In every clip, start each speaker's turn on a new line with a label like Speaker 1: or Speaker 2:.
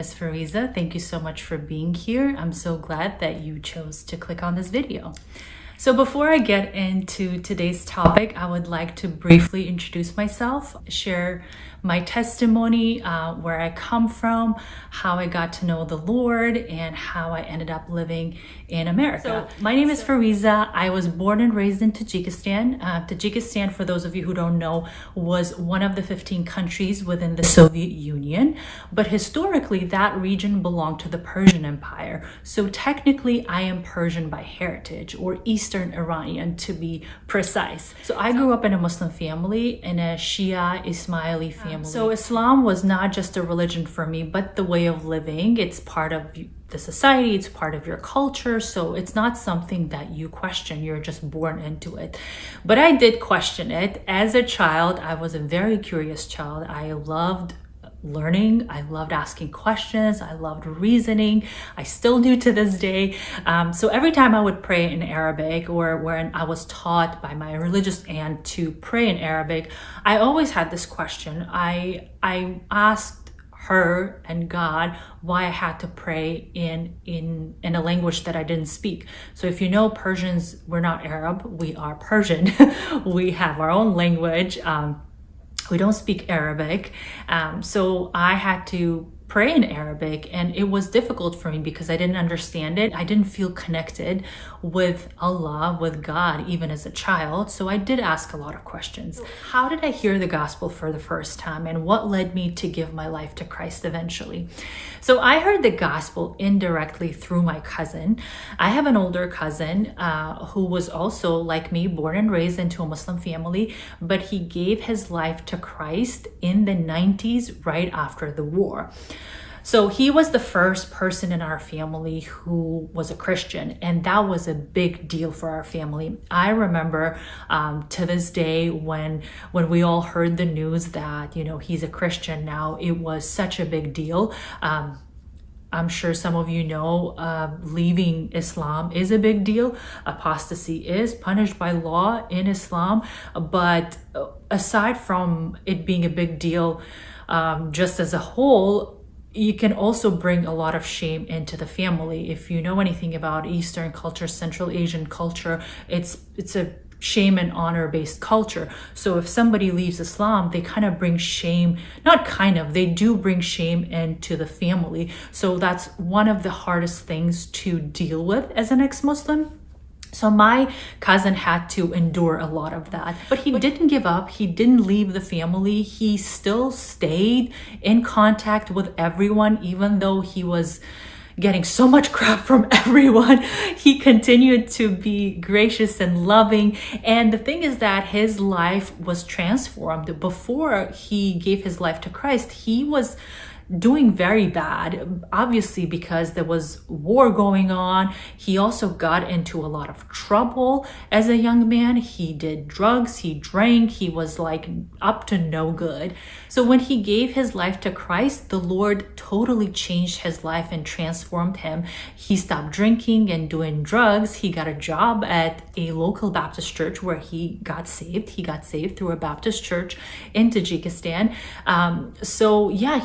Speaker 1: Ms. Fariza, thank you so much for being here. I'm so glad that you chose to click on this video. So before I get into today's topic, I would like to briefly introduce myself, share my testimony, where I come from, how I got to know the Lord, and how I ended up living in America. So, my name is Fariza. I was born and raised in Tajikistan. Tajikistan, for those of you who don't know, was one of the 15 countries within the Soviet Union. But historically, that region belonged to the Persian Empire. So technically, I am Persian by heritage, or Eastern Iranian to be precise. So I grew up in a Muslim family, in a Shia Ismaili family. So Islam was not just a religion for me, but the way of living. It's part of the society, it's part of your culture, so it's not something that you question, you're just born into it. But I did question it. As a child, I was a very curious child. I loved learning, I loved asking questions, I loved reasoning. I still do to this day. So every time I would pray in Arabic, or when I was taught by my religious aunt to pray in Arabic, I always had this question. I asked her and God why I had to pray in a language that I didn't speak. So if you know, Persians, we're not Arab, we are Persian. We have our own language. We don't speak Arabic. So I had to pray in Arabic, and it was difficult for me because I didn't understand it. I didn't feel connected with Allah, with God, even as a child. So I did ask a lot of questions. How did I hear the gospel for the first time, and what led me to give my life to Christ eventually? So I heard the gospel indirectly through my cousin. I have an older cousin who was also, like me, born and raised into a Muslim family, but he gave his life to Christ in the 90s, right after the war. So he was the first person in our family who was a Christian, and that was a big deal for our family. I remember to this day when we all heard the news that, he's a Christian now, it was such a big deal. I'm sure some of you know, leaving Islam is a big deal. Apostasy is punished by law in Islam. But aside from it being a big deal, just as a whole, you can also bring a lot of shame into the family. If you know anything about Eastern culture, Central Asian culture, it's a shame and honor based culture. So if somebody leaves Islam, they kind of bring shame, they do bring shame into the family. So that's one of the hardest things to deal with as an ex-Muslim. So my cousin had to endure a lot of that, but he didn't give up. He didn't leave the family. He still stayed in contact with everyone, even though he was getting so much crap from everyone. He continued to be gracious and loving. And the thing is that his life was transformed. Before he gave his life to Christ, he was doing very bad, obviously, because there was war going on. He also got into a lot of trouble as a young man. He did drugs, he drank, he was like up to no good. So when he gave his life to Christ, the Lord totally changed his life and transformed him. He stopped drinking and doing drugs. He got a job at a local Baptist church where he got saved. He got saved through a Baptist church in Tajikistan.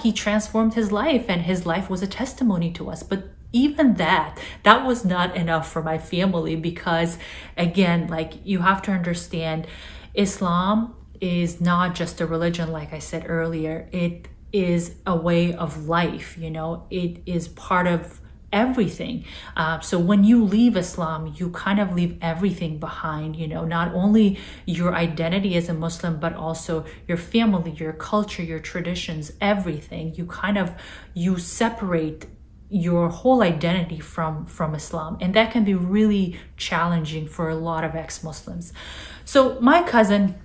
Speaker 1: He transformed his life, and his life was a testimony to us. But even that was not enough for my family, because again, you have to understand, Islam is not just a religion. Like I said earlier, it is a way of life. It is part of everything. So when you leave Islam, you kind of leave everything behind, not only your identity as a Muslim, but also your family, your culture, your traditions, everything. You separate your whole identity from Islam. And that can be really challenging for a lot of ex-Muslims. So my cousin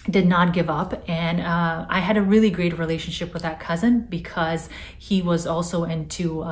Speaker 1: did not give up, and I had a really great relationship with that cousin because he was also into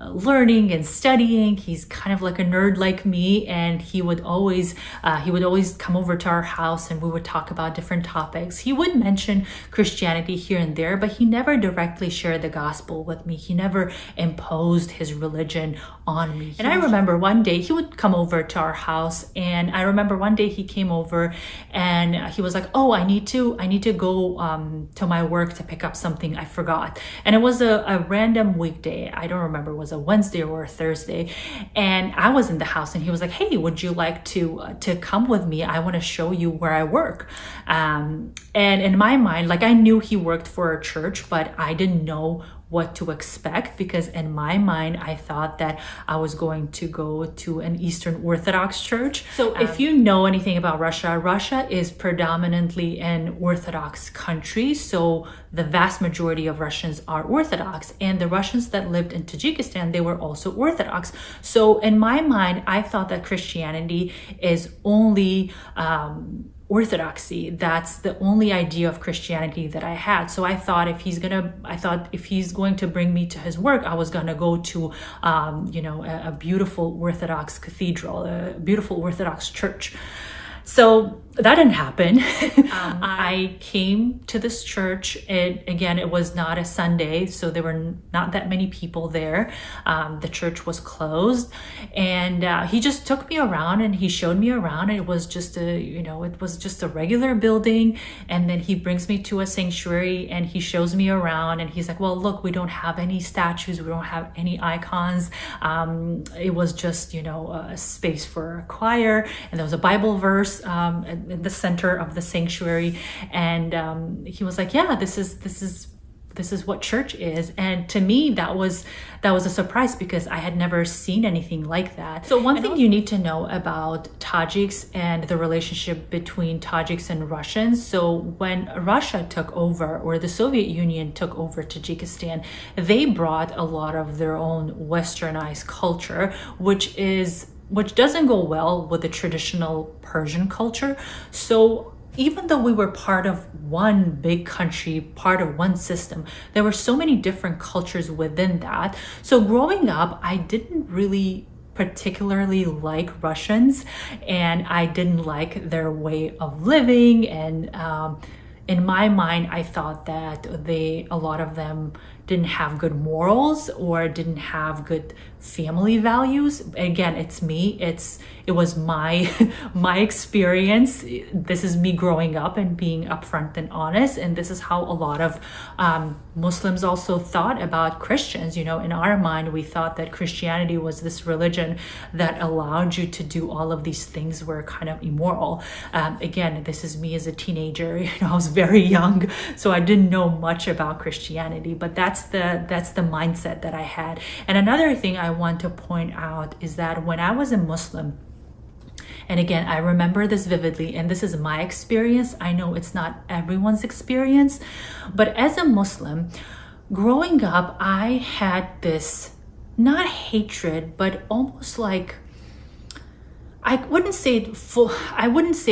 Speaker 1: learning and studying. He's kind of like a nerd like me, and he would always come over to our house, and we would talk about different topics. He would mention Christianity here and there, but he never directly shared the gospel with me. He never imposed his religion on me. And I remember one day he would come over to our house, and I remember one day he came over and he was like, oh, I need to go to my work to pick up something I forgot. And it was a random weekday. I don't remember, it was a Wednesday or a Thursday. And I was in the house and he was like, hey, would you like to come with me? I want to show you where I work. And in my mind, like, I knew he worked for a church, but I didn't know what to expect, because in my mind I thought that I was going to go to an Eastern Orthodox church. So if you know anything about Russia, Russia is predominantly an Orthodox country. So the vast majority of Russians are Orthodox, and the Russians that lived in Tajikistan, they were also Orthodox. So in my mind, I thought that Christianity is only Orthodoxy. That's the only idea of Christianity that I had. So I thought if he's going to bring me to his work, I was gonna go to a beautiful Orthodox cathedral, a beautiful Orthodox church. So that didn't happen. I came to this church. It was not a Sunday, so there were not that many people there. The church was closed, and he just took me around and he showed me around. It was just a regular building, and then he brings me to a sanctuary and he shows me around, and he's like, well, look, we don't have any statues, we don't have any icons. It was just a space for a choir, and there was a Bible verse in the center of the sanctuary. And he was like, yeah, this is what church is. And to me, that was a surprise, because I had never seen anything like that. So one thing you need to know about Tajiks and the relationship between Tajiks and Russians. So when Russia took over, or the Soviet Union took over Tajikistan, they brought a lot of their own westernized culture, which doesn't go well with the traditional Persian culture. So even though we were part of one big country, part of one system, there were so many different cultures within that. So growing up, I didn't really particularly like Russians, and I didn't like their way of living. And in my mind, I thought that a lot of them didn't have good morals or didn't have good family values. Again, it's me. It was my experience. This is me growing up and being upfront and honest. And this is how a lot of Muslims also thought about Christians. In our mind, we thought that Christianity was this religion that allowed you to do all of these things were kind of immoral. Again, this is me as a teenager. I was very young, so I didn't know much about Christianity, but that's the mindset that I had. And another thing I want to point out is that when I was a Muslim, and again, I remember this vividly, and this is my experience. I know it's not everyone's experience, but as a Muslim, growing up, I had this, not hatred, but almost like, I wouldn't say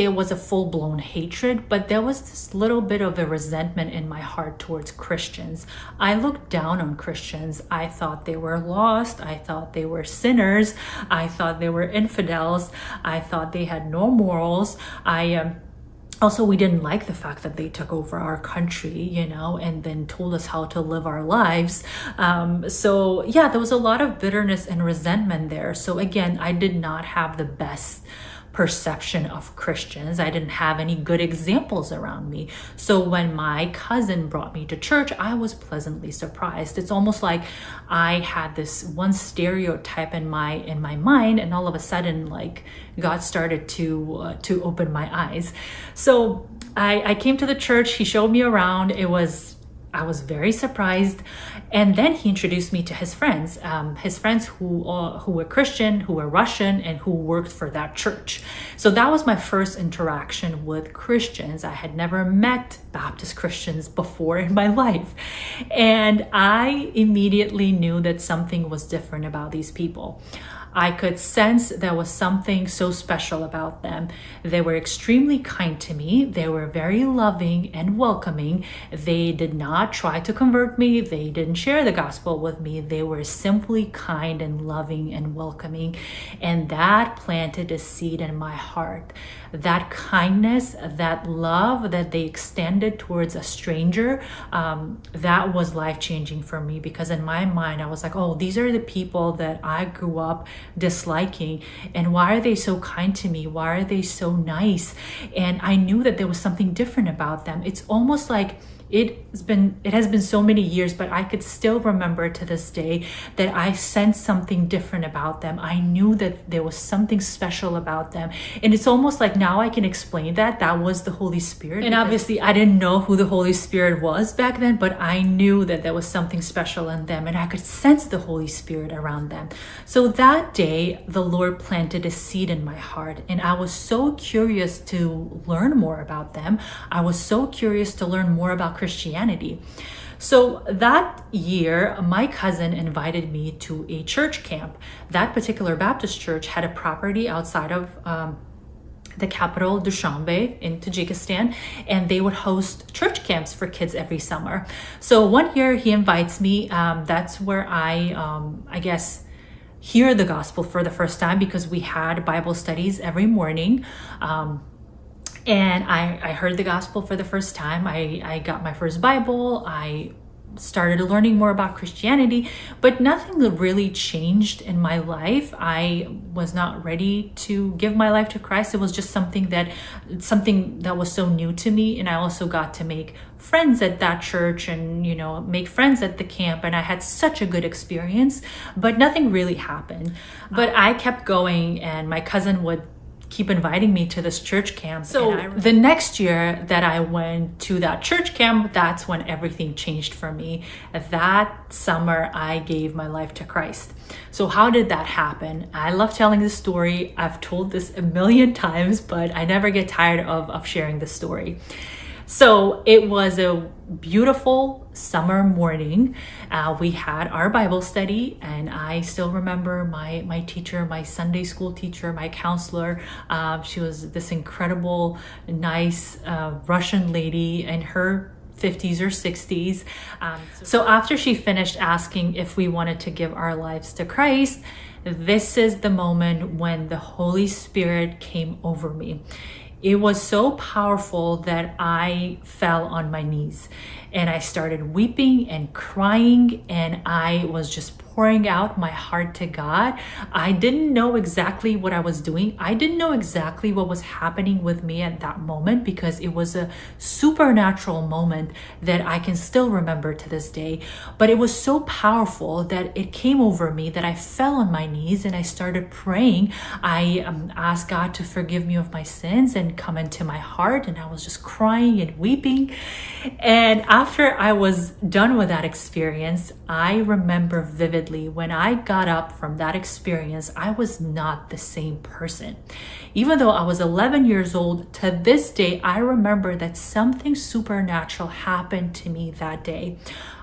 Speaker 1: it was a full-blown hatred, but there was this little bit of a resentment in my heart towards Christians. I looked down on Christians. I thought they were lost. I thought they were sinners. I thought they were infidels. I thought they had no morals. Also, we didn't like the fact that they took over our country, and then told us how to live our lives. So yeah, there was a lot of bitterness and resentment there. So again, I did not have the best perception of Christians. I didn't have any good examples around me. So when my cousin brought me to church, I was pleasantly surprised. It's almost like I had this one stereotype in my mind, and all of a sudden, like, God started to open my eyes. So I came to the church. He showed me around. I was very surprised. And then he introduced me to his friends who were Christian, who were Russian, and who worked for that church. So that was my first interaction with Christians. I had never met Baptist Christians before in my life. And I immediately knew that something was different about these people. I could sense there was something so special about them. They were extremely kind to me. They were very loving and welcoming. They did not try to convert me. They didn't share the gospel with me. They were simply kind and loving and welcoming. And that planted a seed in my heart. That kindness, that love that they extended towards a stranger, that was life-changing for me, because in my mind, I was like, oh, these are the people that I grew up disliking? And why are they so kind to me? Why are they so nice? And I knew that there was something different about them. It's almost like it has been so many years, but I could still remember to this day that I sensed something different about them. I knew that there was something special about them. And it's almost like now I can explain that was the Holy Spirit. And obviously I didn't know who the Holy Spirit was back then, but I knew that there was something special in them, and I could sense the Holy Spirit around them. So that day, the Lord planted a seed in my heart, and I was so curious to learn more about them. I was so curious to learn more about Christianity. So that year, my cousin invited me to a church camp. That particular Baptist church had a property outside of the capital, Dushanbe, in Tajikistan, and they would host church camps for kids every summer. So one year he invites me. That's where I guess, hear the gospel for the first time, because we had Bible studies every morning. And I heard the gospel for the first time. I got my first Bible. I started learning more about Christianity, but nothing really changed in my life. I was not ready to give my life to Christ. It was just something that was so new to me. And I also got to make friends at that church and, make friends at the camp. And I had such a good experience, but nothing really happened. But I kept going, and my cousin would keep inviting me to this church camp. So the next year that I went to that church camp, that's when everything changed for me. That summer, I gave my life to Christ. So how did that happen? I love telling this story. I've told this a million times, but I never get tired of sharing the story. So it was a beautiful summer morning. We had our Bible study, and I still remember my teacher, my Sunday school teacher, my counselor. She was this incredible, nice Russian lady in her 50s or 60s. So after she finished asking if we wanted to give our lives to Christ, this is the moment when the Holy Spirit came over me. It was so powerful that I fell on my knees, and I started weeping and crying, and I was just pouring out my heart to God. I didn't know exactly what I was doing. I didn't know exactly what was happening with me at that moment, because it was a supernatural moment that I can still remember to this day. But it was so powerful that it came over me that I fell on my knees and I started praying. I asked God to forgive me of my sins and come into my heart, and I was just crying and weeping. And after I was done with that experience, I remember vividly when I got up from that experience, I was not the same person. Even though I was 11 years old, to this day, I remember that something supernatural happened to me that day.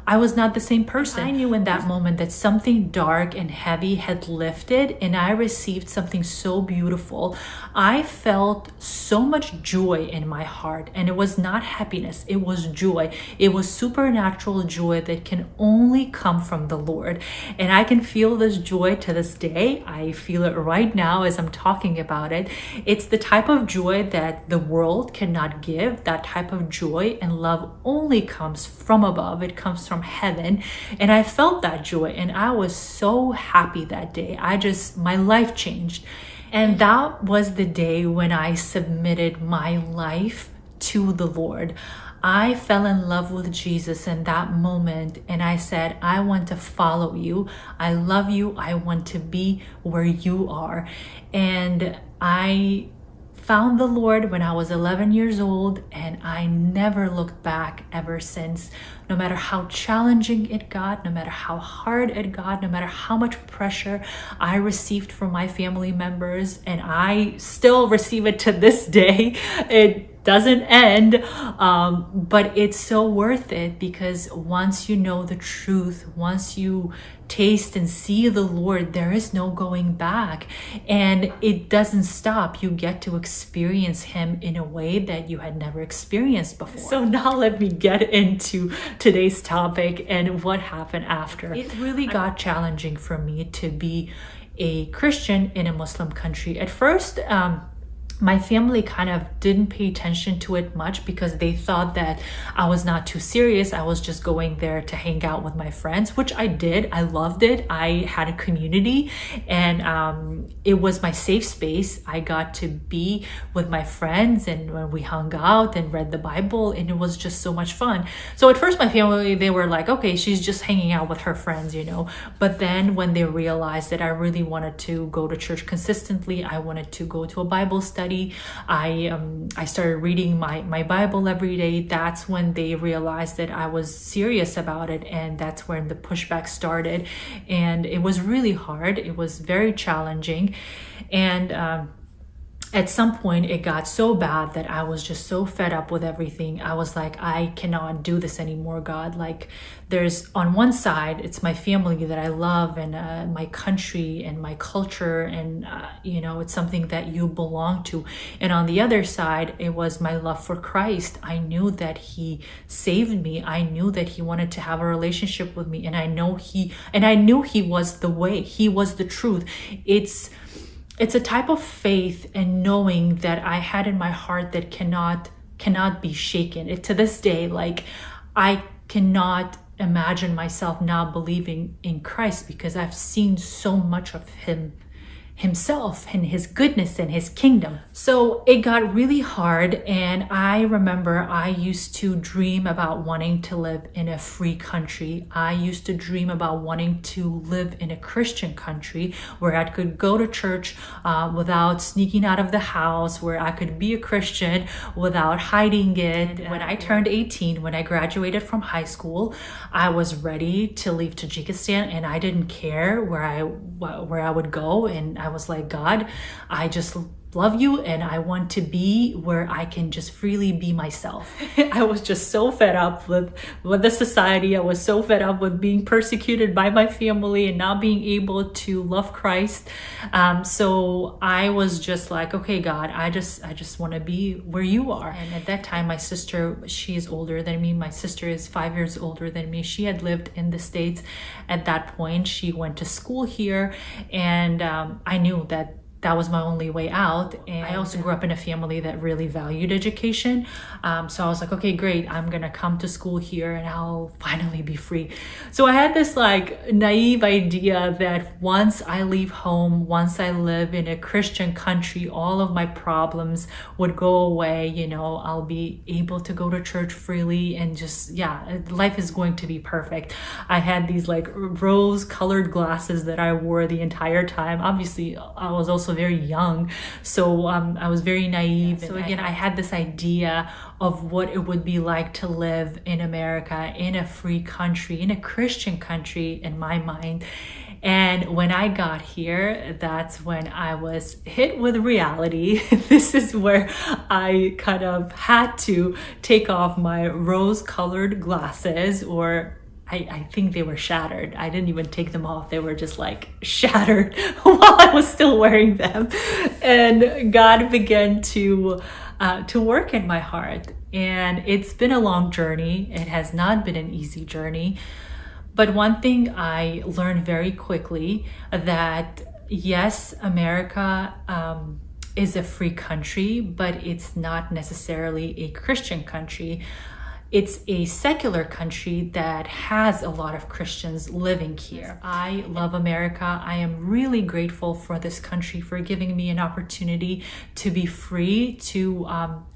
Speaker 1: I was not the same person. I knew in that moment that something dark and heavy had lifted, and I received something so beautiful. I felt so much joy in my heart, and it was not happiness, it was joy. It was supernatural joy that can only come from the Lord. And I can feel this joy to this day. I feel it right now as I'm talking about it. It's the type of joy that the world cannot give. That type of joy and love only comes from above. It comes from heaven. And I felt that joy, and I was so happy that day. My life changed. And that was the day when I submitted my life to the Lord. I fell in love with Jesus in that moment, and I said, I want to follow you. I love you. I want to be where you are. And I found the Lord when I was 11 years old, and I never looked back ever since. No matter how challenging it got, no matter how hard it got, no matter how much pressure I received from my family members, and I still receive it to this day. It doesn't end, but it's so worth it, because once you know the truth, once you taste and see the Lord, there is no going back, and it doesn't stop. You get to experience Him in a way that you had never experienced before. So now let me get into today's topic and what happened after. It really got challenging for me to be a Christian in a Muslim country. At first, my family kind of didn't pay attention to it much because they thought that I was not too serious. I was just going there to hang out with my friends, which I did. I loved it. I had a community, and it was my safe space. I got to be with my friends, and when we hung out and read the Bible, and it was just so much fun. So at first my family, they were like, okay, she's just hanging out with her friends, you know. But then when they realized that I really wanted to go to church consistently, I wanted to go to a Bible study, I started reading my Bible every day. That's when they realized that I was serious about it, and that's when the pushback started. And it was really hard. It was very challenging, and at some point it got so bad that I was just so fed up with everything. I was like, I cannot do this anymore, God. Like, there's, on one side, it's my family that I love, and my country and my culture, and you know, it's something that you belong to. And on the other side, it was my love for Christ. I knew that he saved me. I knew that he wanted to have a relationship with me, and I knew he was the way. He was the truth. It's a type of faith and knowing that I had in my heart that cannot be shaken. To this day, like, I cannot imagine myself not believing in Christ, because I've seen so much of himself and his goodness and his kingdom. So it got really hard, and I remember I used to dream about wanting to live in a free country. I used to dream about wanting to live in a Christian country where I could go to church without sneaking out of the house, where I could be a Christian without hiding it. When I turned 18, when I graduated from high school, I was ready to leave Tajikistan, and I didn't care where I would go. And I was like, God, I just love you, and I want to be where I can just freely be myself. I was just so fed up with the society. I was so fed up with being persecuted by my family and not being able to love Christ. So I was just like, okay, God, I just want to be where you are. And at that time, my sister, she is older than me. My sister is 5 years older than me. She had lived in the States at that point. She went to school here, and I knew that was my only way out. And I also grew up in a family that really valued education. So I was like, okay, great. I'm going to come to school here and I'll finally be free. So I had this like naive idea that once I leave home, once I live in a Christian country, all of my problems would go away. You know, I'll be able to go to church freely, and just, yeah, life is going to be perfect. I had these like rose colored glasses that I wore the entire time. Obviously, I was also very young, so I was very naive. So again, I had this idea of what it would be like to live in America, in a free country, in a Christian country, in my mind. And when I got here, that's when I was hit with reality. This is where I kind of had to take off my rose-colored glasses, or I think they were shattered. I didn't even take them off. They were just like shattered while I was still wearing them. And God began to work in my heart. And it's been a long journey. It has not been an easy journey. But one thing I learned very quickly, that yes, America is a free country, but it's not necessarily a Christian country. It's a secular country that has a lot of Christians living here. I love America. I am really grateful for this country for giving me an opportunity to be free, to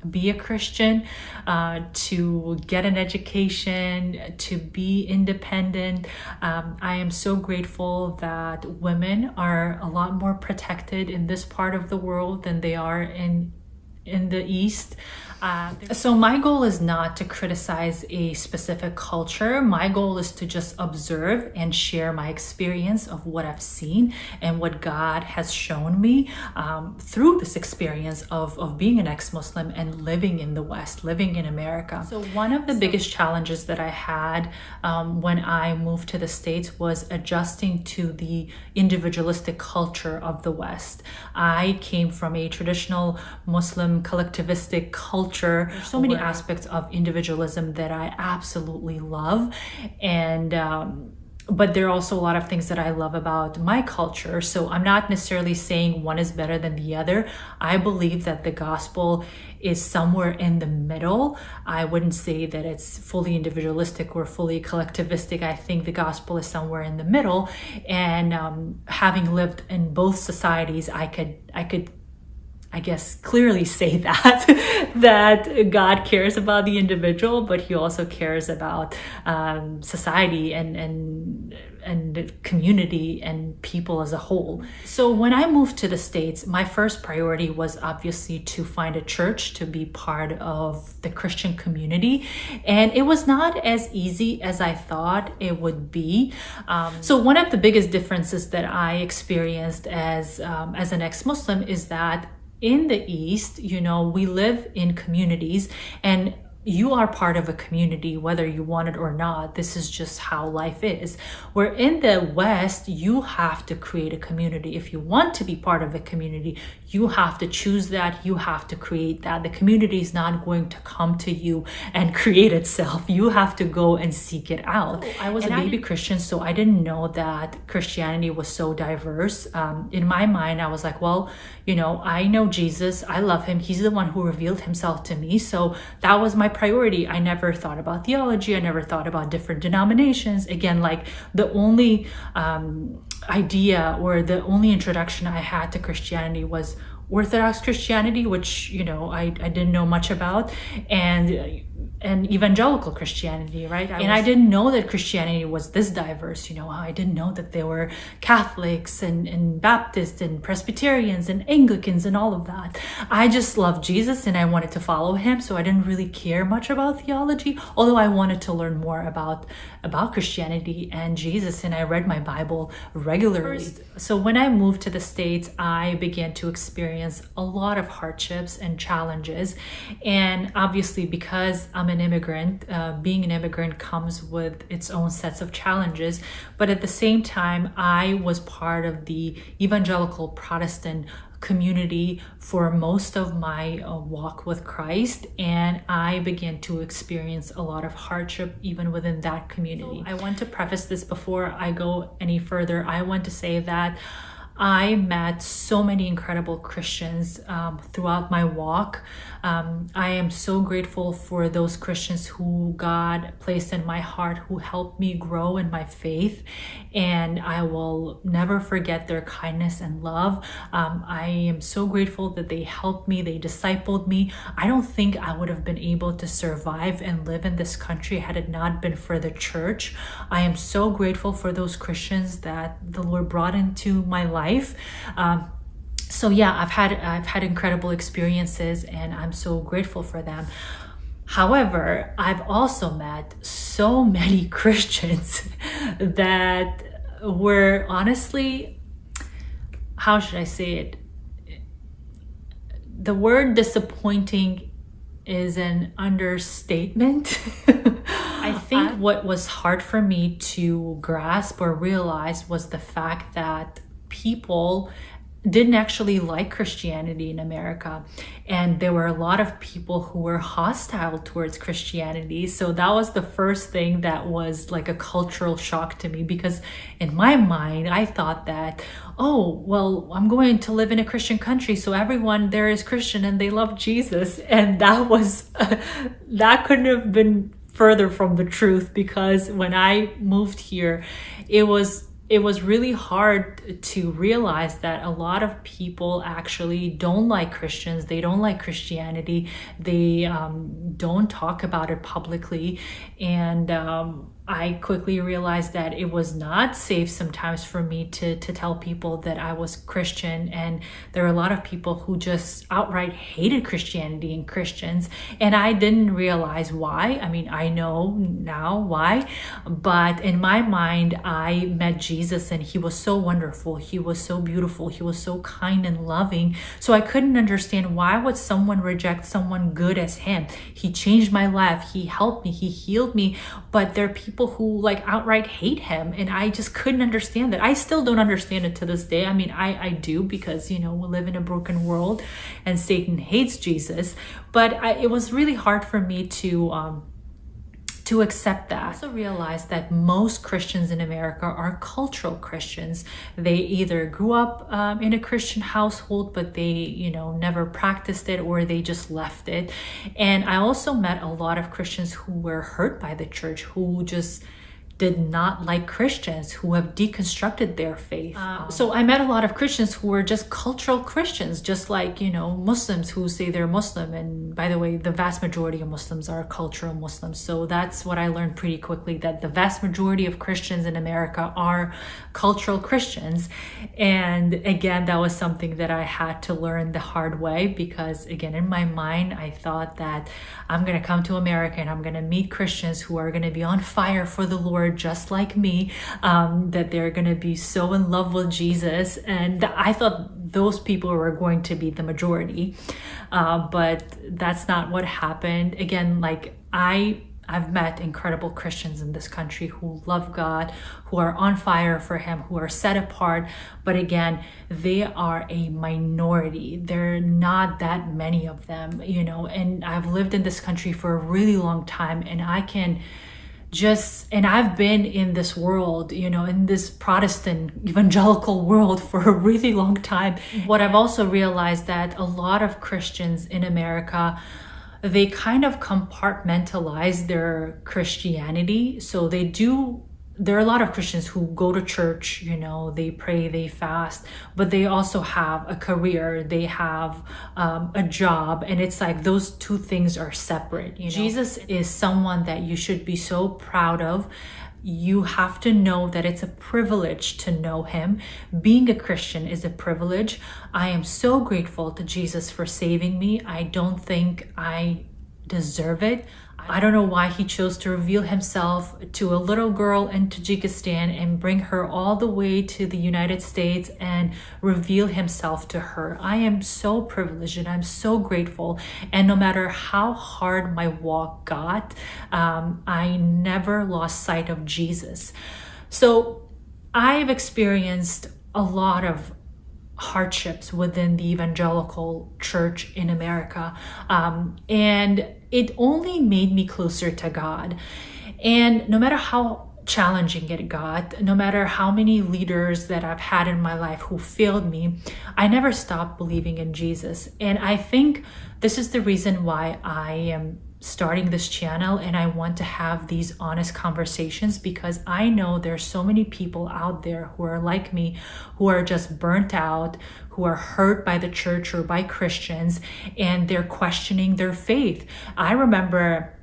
Speaker 1: be a Christian, to get an education, to be independent. I am so grateful that women are a lot more protected in this part of the world than they are in the East. So my goal is not to criticize a specific culture. My goal is to just observe and share my experience of what I've seen and what God has shown me through this experience of being an ex-Muslim and living in the West, living in America. So one of the biggest challenges that I had when I moved to the States was adjusting to the individualistic culture of the West. I came from a traditional Muslim collectivistic culture. There's so many aspects of individualism that I absolutely love. And but there are also a lot of things that I love about my culture. So I'm not necessarily saying one is better than the other. I believe that the gospel is somewhere in the middle. I wouldn't say that it's fully individualistic or fully collectivistic. I think the gospel is somewhere in the middle. And having lived in both societies, I could I guess clearly say that that God cares about the individual, but he also cares about society and the community and people as a whole. So when I moved to the States, my first priority was obviously to find a church to be part of the Christian community, and it was not as easy as I thought it would be. So one of the biggest differences that I experienced as an ex-Muslim is that in the East, we live in communities, and you are part of a community whether you want it or not. This is just how life is. Where in the West, you have to create a community. If you want to be part of a community, you have to choose that. You have to create that. The community is not going to come to you and create itself. You have to go and seek it out. I was a baby Christian, so I didn't know that Christianity was so diverse. In my mind, I was like, well, I know Jesus. I love him. He's the one who revealed himself to me. So that was my priority. I never thought about theology. I never thought about different denominations. Again, like the only idea or the only introduction I had to Christianity was Orthodox Christianity, which I didn't know much about, and evangelical Christianity, right? I didn't know that Christianity was this diverse. I didn't know that there were Catholics and Baptists and Presbyterians and Anglicans and all of that. I just loved Jesus and I wanted to follow him, so I didn't really care much about theology, although I wanted to learn more about Christianity and Jesus, and I read my Bible regularly. So when I moved to the States, I began to experience a lot of hardships and challenges, and obviously because I'm an immigrant, being an immigrant comes with its own sets of challenges, but at the same time, I was part of the evangelical Protestant community for most of my walk with Christ, and I began to experience a lot of hardship even within that community. I want to preface this before I go any further. I want to say that I met so many incredible Christians throughout my walk. I am so grateful for those Christians who God placed in my heart, who helped me grow in my faith, and I will never forget their kindness and love. I am so grateful that they helped me, they discipled me. I don't think I would have been able to survive and live in this country had it not been for the church. I am so grateful for those Christians that the Lord brought into my life. So yeah, I've had incredible experiences, and I'm so grateful for them. However, I've also met so many Christians that were honestly, how should I say it? The word disappointing is an understatement. I think what was hard for me to grasp or realize was the fact that people didn't actually like Christianity in America, and there were a lot of people who were hostile towards Christianity. So that was the first thing that was like a cultural shock to me, because in my mind I thought that, oh well, I'm going to live in a Christian country, so everyone there is Christian and they love Jesus, and that was that couldn't have been further from the truth, because when I moved here, it was really hard to realize that a lot of people actually don't like Christians. They don't like Christianity. They don't talk about it publicly. And I quickly realized that it was not safe sometimes for me to tell people that I was Christian. And there are a lot of people who just outright hated Christianity and Christians. And I didn't realize why. I mean, I know now why. But in my mind, I met Jesus and he was so wonderful. He was so beautiful. He was so kind and loving. So I couldn't understand, why would someone reject someone good as him? He changed my life. He helped me. He healed me. But there are people who like outright hate him, and I just couldn't understand that. I still don't understand it to this day. I mean, I do, because we live in a broken world and Satan hates Jesus, but it was really hard for me to to accept that. I also realized that most Christians in America are cultural Christians. They either grew up in a Christian household, but they, never practiced it, or they just left it. And I also met a lot of Christians who were hurt by the church, who just did not like Christians, who have deconstructed their faith. So I met a lot of Christians who were just cultural Christians, just like, Muslims who say they're Muslim. And by the way, the vast majority of Muslims are cultural Muslims. So that's what I learned pretty quickly, that the vast majority of Christians in America are cultural Christians. And again, that was something that I had to learn the hard way, because again, in my mind, I thought that I'm going to come to America and I'm going to meet Christians who are going to be on fire for the Lord, just like me, that they're going to be so in love with Jesus. And I thought those people were going to be the majority. But that's not what happened. Again, like I've met incredible Christians in this country who love God, who are on fire for Him, who are set apart. But again, they are a minority. There are not that many of them, and I've lived in this country for a really long time, and I've been in this world, in this Protestant evangelical world for a really long time. What I've also realized that a lot of Christians in America, they kind of compartmentalize their Christianity. So there are a lot of Christians who go to church, they pray, they fast, but they also have a career, they have a job, and it's like those two things are separate. Jesus is someone that you should be so proud of. You have to know that it's a privilege to know Him. Being a Christian is a privilege. I am so grateful to Jesus for saving me. I don't think I deserve it. I don't know why He chose to reveal Himself to a little girl in Tajikistan and bring her all the way to the United States and reveal Himself to her. I am so privileged and I'm so grateful. And no matter how hard my walk got, I never lost sight of Jesus. So I've experienced a lot of hardships within the evangelical church in America. And it only made me closer to God. And no matter how challenging it got, no matter how many leaders that I've had in my life who failed me, I never stopped believing in Jesus. And I think this is the reason why I am starting this channel, and I want to have these honest conversations, because I know there's so many people out there who are like me, who are just burnt out, who are hurt by the church or by Christians, and they're questioning their faith. I remember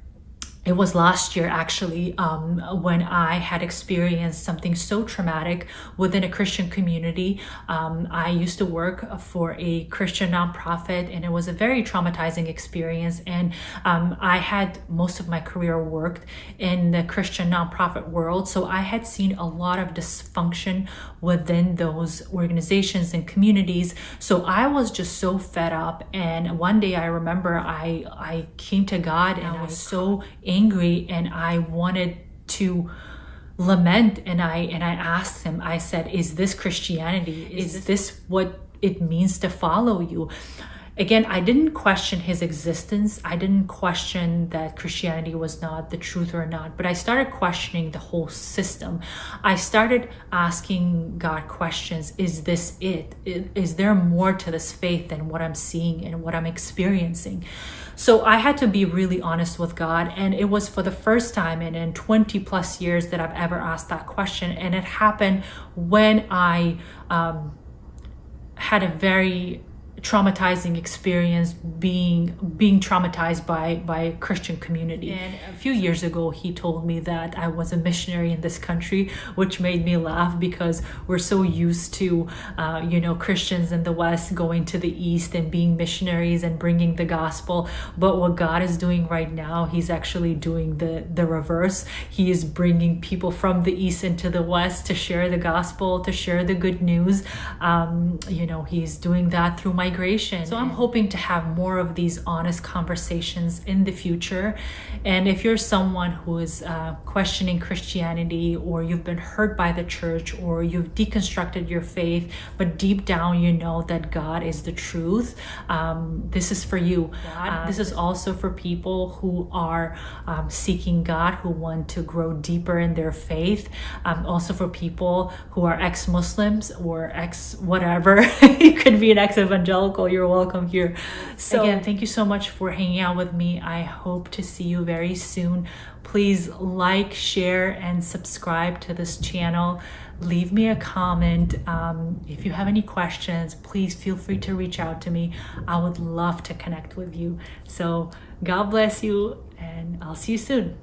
Speaker 1: it was last year, actually, when I had experienced something so traumatic within a Christian community. I used to work for a Christian nonprofit, and it was a very traumatizing experience. And I had most of my career worked in the Christian nonprofit world. So I had seen a lot of dysfunction within those organizations and communities. So I was just so fed up. And one day I remember I came to God, and I was so angry, and I wanted to lament, and I asked Him, I said, is this Christianity? Is this what it means to follow you? Again, I didn't question His existence. I didn't question that Christianity was not the truth or not, but I started questioning the whole system. I started asking God questions. Is this it? Is there more to this faith than what I'm seeing and what I'm experiencing? So I had to be really honest with God, and it was for the first time in 20 plus years that I've ever asked that question. And it happened when I had a very traumatizing experience being traumatized by a Christian community. And a few years ago, he told me that I was a missionary in this country, which made me laugh, because we're so used to Christians in the West going to the East and being missionaries and bringing the gospel. But what God is doing right now, He's actually doing the reverse. He is bringing people from the East into the West to share the gospel, to share the good news. He's doing that through my migration. So I'm hoping to have more of these honest conversations in the future. And if you're someone who is questioning Christianity, or you've been hurt by the church, or you've deconstructed your faith, but deep down you know that God is the truth, this is for you. This is also for people who are seeking God, who want to grow deeper in their faith. Also for people who are ex-Muslims or ex-whatever. You could be an ex-evangelical. You're welcome here. So again, thank you so much for hanging out with me. I hope to see you very soon. Please like, share, and subscribe to this channel. Leave me a comment. If you have any questions, please feel free to reach out to me. I would love to connect with you. So God bless you, and I'll see you soon.